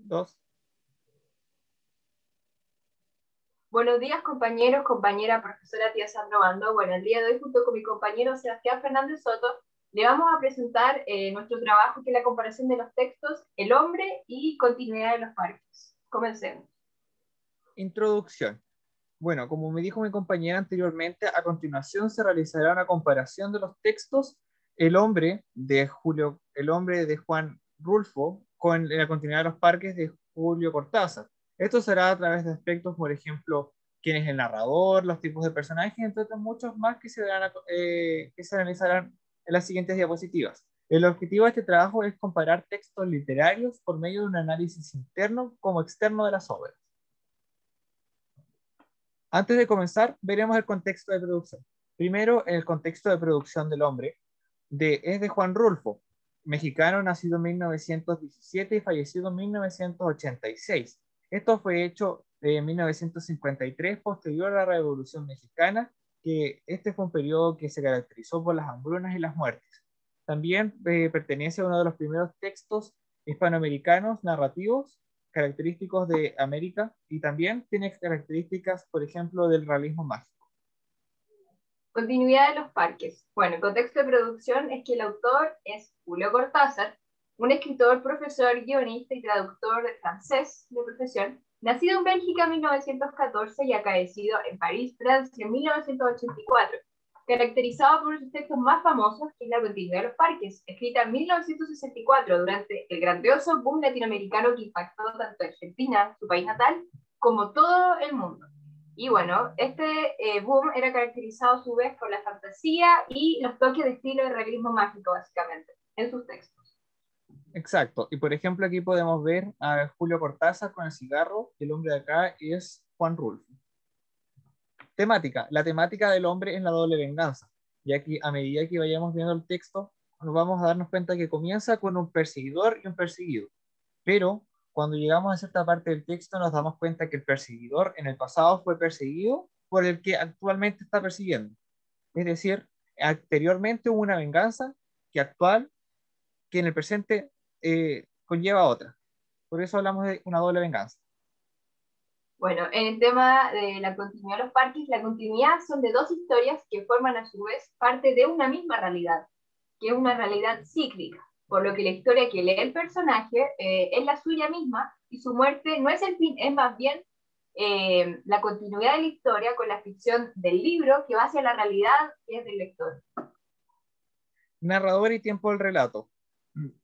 dos. Buenos días, compañeros, compañera, profesora tía Sandra Bando. Bueno, el día de hoy, junto con mi compañero Sebastián Fernández Soto, le vamos a presentar nuestro trabajo, que es la comparación de los textos El hombre y continuidad de los parques. Comencemos. Introducción. Bueno, como me dijo mi compañera anteriormente, a continuación se realizará una comparación de los textos El hombre de Juan Rulfo con la continuidad de los parques de Julio Cortázar. Esto será a través de aspectos, por ejemplo, quién es el narrador, los tipos de personajes, entre otros muchos más que se analizarán en las siguientes diapositivas. El objetivo de este trabajo es comparar textos literarios por medio de un análisis interno como externo de las obras. Antes de comenzar, veremos el contexto de producción. Primero, el contexto de producción del hombre es de Juan Rulfo, mexicano, nacido en 1917 y fallecido en 1986. Esto fue hecho en 1953, posterior a la Revolución Mexicana, que este fue un periodo que se caracterizó por las hambrunas y las muertes. También pertenece a uno de los primeros textos hispanoamericanos narrativos característicos de América, y también tiene características, por ejemplo, del realismo mágico. Continuidad de los parques. Bueno, el contexto de producción es que el autor es Julio Cortázar, un escritor, profesor, guionista y traductor de francés de profesión, nacido en Bélgica en 1914 y acaecido en París, Francia, en 1984, caracterizado por sus textos más famosos, que es La continuidad de los parques, escrita en 1964 durante el grandioso boom latinoamericano que impactó tanto Argentina, su país natal, como todo el mundo. Y bueno, este boom era caracterizado a su vez por la fantasía y los toques de estilo de realismo mágico, básicamente, en sus textos. Exacto. Y por ejemplo, aquí podemos ver a Julio Cortázar con el cigarro, y el hombre de acá es Juan Rulfo. Temática. La temática del hombre es la doble venganza, ya que a medida que vayamos viendo el texto, nos vamos a darnos cuenta que comienza con un perseguidor y un perseguido. Pero cuando llegamos a cierta parte del texto, nos damos cuenta que el perseguidor en el pasado fue perseguido por el que actualmente está persiguiendo. Es decir, anteriormente hubo una venganza que en el presente conlleva otra. Por eso hablamos de una doble venganza. Bueno, en el tema de la continuidad de los parques, la continuidad son de dos historias que forman a su vez parte de una misma realidad, que es una realidad cíclica, por lo que la historia que lee el personaje es la suya misma y su muerte no es el fin, es más bien la continuidad de la historia con la ficción del libro que va hacia la realidad que es del lector. Narrador y tiempo del relato.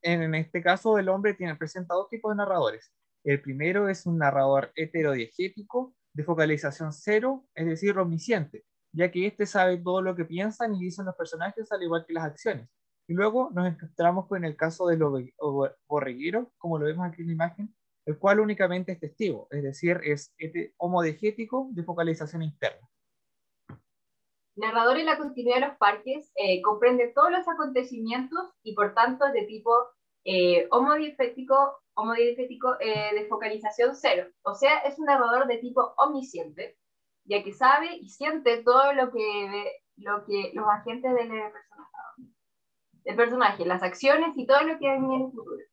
En este caso, el hombre presenta dos tipos de narradores. El primero es un narrador heterodiegético de focalización cero, es decir, omnisciente, ya que éste sabe todo lo que piensan y dicen los personajes al igual que las acciones. Y luego nos encontramos con el caso del borreguero, como lo vemos aquí en la imagen, el cual únicamente es testigo, es decir, es homodiegético de focalización interna. Narrador en la continuidad de los parques comprende todos los acontecimientos y por tanto es de tipo homodiegético de focalización cero. O sea, es un narrador de tipo omnisciente, ya que sabe y siente todo lo que los agentes del personaje, las acciones y todo lo que viene en el futuro.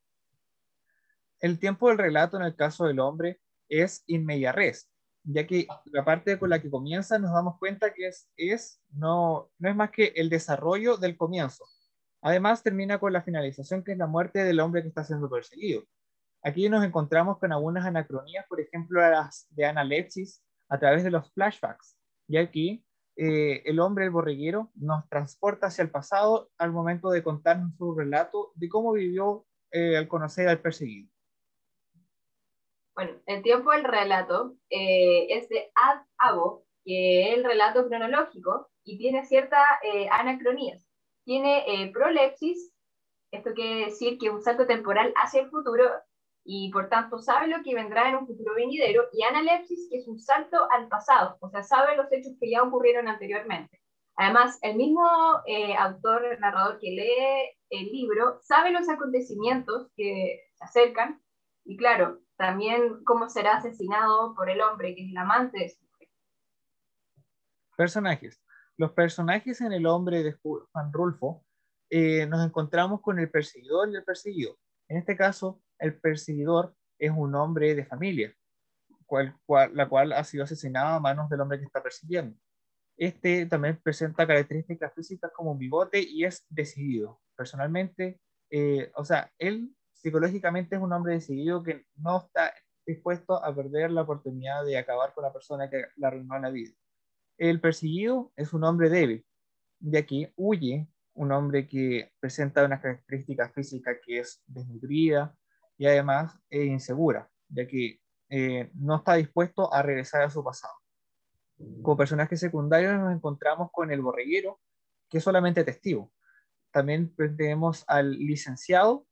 El tiempo del relato en el caso del hombre es in media res, ya que la parte con la que comienza nos damos cuenta que no es más que el desarrollo del comienzo. Además termina con la finalización, que es la muerte del hombre que está siendo perseguido. Aquí nos encontramos con algunas anacronías, por ejemplo las de analepsis a través de los flashbacks, y aquí el hombre, el borreguero, nos transporta hacia el pasado al momento de contarnos su relato de cómo vivió al conocer al perseguido. Bueno, el tiempo del relato es de ad abo, que es el relato cronológico, y tiene ciertas anacronías. Tiene prolepsis, esto quiere decir que es un salto temporal hacia el futuro, y por tanto sabe lo que vendrá en un futuro venidero, y analepsis, que es un salto al pasado, o sea, sabe los hechos que ya ocurrieron anteriormente. Además, el mismo autor, el narrador que lee el libro, sabe los acontecimientos que se acercan, y claro, también cómo será asesinado por el hombre, que es el amante de su mujer. Personajes. Los personajes en El hombre de Juan Rulfo nos encontramos con el perseguidor y el perseguido. En este caso, el perseguidor es un hombre de familia, la cual ha sido asesinada a manos del hombre que está persiguiendo. Este también presenta características físicas como un bigote y es decidido. Personalmente, o sea, él psicológicamente es un hombre decidido que no está dispuesto a perder la oportunidad de acabar con la persona que le arruinó la vida. El perseguido es un hombre débil, de aquí huye un hombre que presenta unas características físicas que es desnutrida y además insegura, ya que no está dispuesto a regresar a su pasado. Como personaje secundario nos encontramos con el borreguero, que es solamente testigo. También tenemos al licenciado,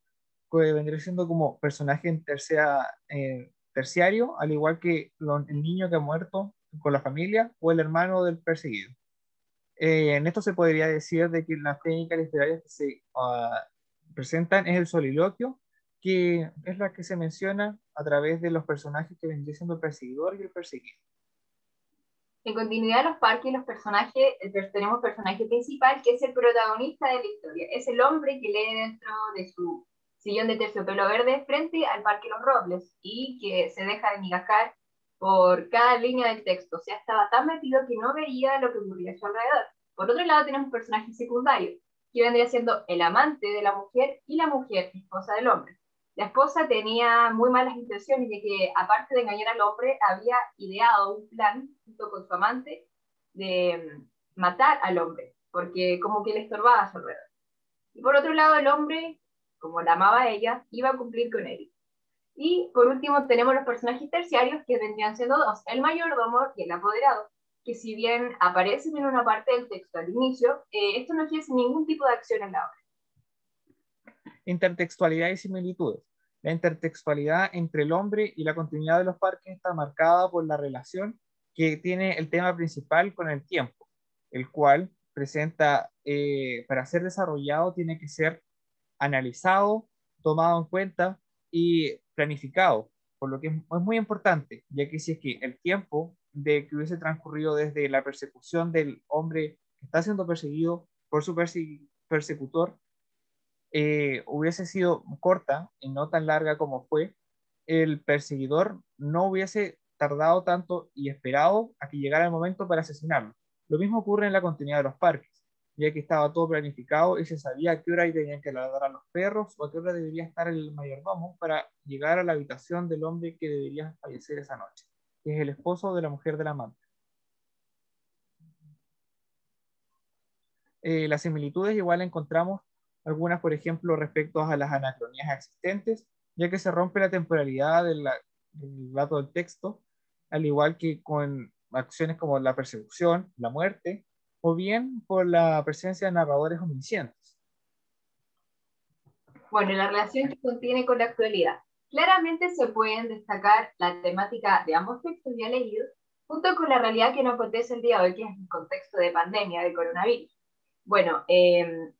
que vendría siendo como personaje en terciario, al igual que el niño que ha muerto con la familia o el hermano del perseguido. En esto se podría decir de que las técnicas literarias que se presentan es el soliloquio, que es la que se menciona a través de los personajes que vendría siendo el perseguidor y el perseguido. En continuidad de los parques, los personajes, tenemos personaje principal, que es el protagonista de la historia. Es el hombre que lee dentro de su sillón de terciopelo verde frente al Parque Los Robles y que se deja de migajar por cada línea del texto. O sea, estaba tan metido que no veía lo que ocurría a su alrededor. Por otro lado, tenemos un personaje secundario, que vendría siendo el amante de la mujer y la mujer, esposa del hombre. La esposa tenía muy malas intenciones, de que aparte de engañar al hombre, había ideado un plan junto con su amante de matar al hombre, porque como que le estorbaba a su alrededor. Y por otro lado, el hombre, como la amaba a ella, iba a cumplir con él. Y por último tenemos los personajes terciarios, que vendrían siendo dos, el mayordomo y el apoderado, que si bien aparecen en una parte del texto al inicio, esto no ejerce ningún tipo de acción en la obra. Intertextualidad y similitudes. La intertextualidad entre el hombre y la continuidad de los parques está marcada por la relación que tiene el tema principal con el tiempo, el cual presenta, para ser desarrollado, tiene que ser analizado, tomado en cuenta y planificado, por lo que es muy importante, ya que si es que el tiempo de que hubiese transcurrido desde la persecución del hombre que está siendo perseguido por su persecutor hubiese sido corta y no tan larga como fue, el perseguidor no hubiese tardado tanto y esperado a que llegara el momento para asesinarlo. Lo mismo ocurre en la continuidad de los parques, ya que estaba todo planificado y se sabía a qué hora tenían que ladrar a los perros o a qué hora debería estar el mayordomo para llegar a la habitación del hombre que debería fallecer esa noche, que es el esposo de la mujer del amante. Las similitudes igual encontramos algunas, por ejemplo, respecto a las anacronías existentes, ya que se rompe la temporalidad del dato del texto, al igual que con acciones como la persecución, la muerte, o bien por la presencia de narradores omniscientes. Bueno, la relación que contiene con la actualidad. Claramente se pueden destacar la temática de ambos textos ya leídos, junto con la realidad que nos acontece el día de hoy, que es el contexto de pandemia, de coronavirus. Bueno,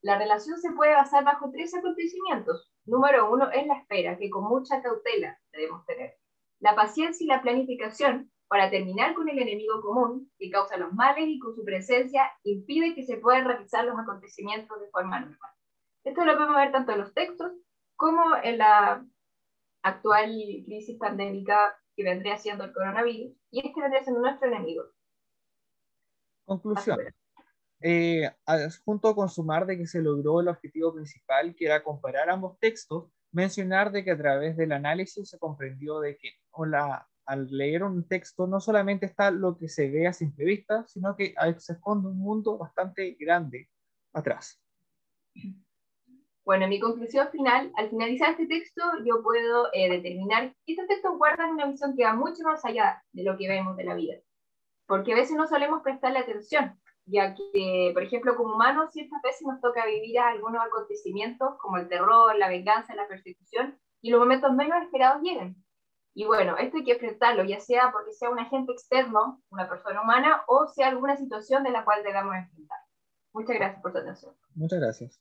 la relación se puede basar bajo tres acontecimientos. Número uno es la espera, que con mucha cautela debemos tener. La paciencia y la planificación para terminar con el enemigo común que causa los males y con su presencia impide que se puedan realizar los acontecimientos de forma normal. Esto lo podemos ver tanto en los textos como en la actual crisis pandémica que vendría siendo el coronavirus, y este vendría siendo nuestro enemigo. Conclusión. Junto con sumar de que se logró el objetivo principal, que era comparar ambos textos, mencionar de que a través del análisis se comprendió de que al leer un texto no solamente está lo que se ve a simple vista, sino que se esconde un mundo bastante grande atrás. Bueno, mi conclusión final, al finalizar este texto, yo puedo determinar que estos textos guardan una visión que va mucho más allá de lo que vemos de la vida. Porque a veces no solemos prestarle atención, ya que, por ejemplo, como humanos, ciertas veces nos toca vivir algunos acontecimientos como el terror, la venganza, la persecución, y los momentos menos esperados llegan. Y bueno, esto hay que enfrentarlo, ya sea porque sea un agente externo, una persona humana, o sea alguna situación de la cual debamos enfrentar. Muchas gracias por su atención. Muchas gracias.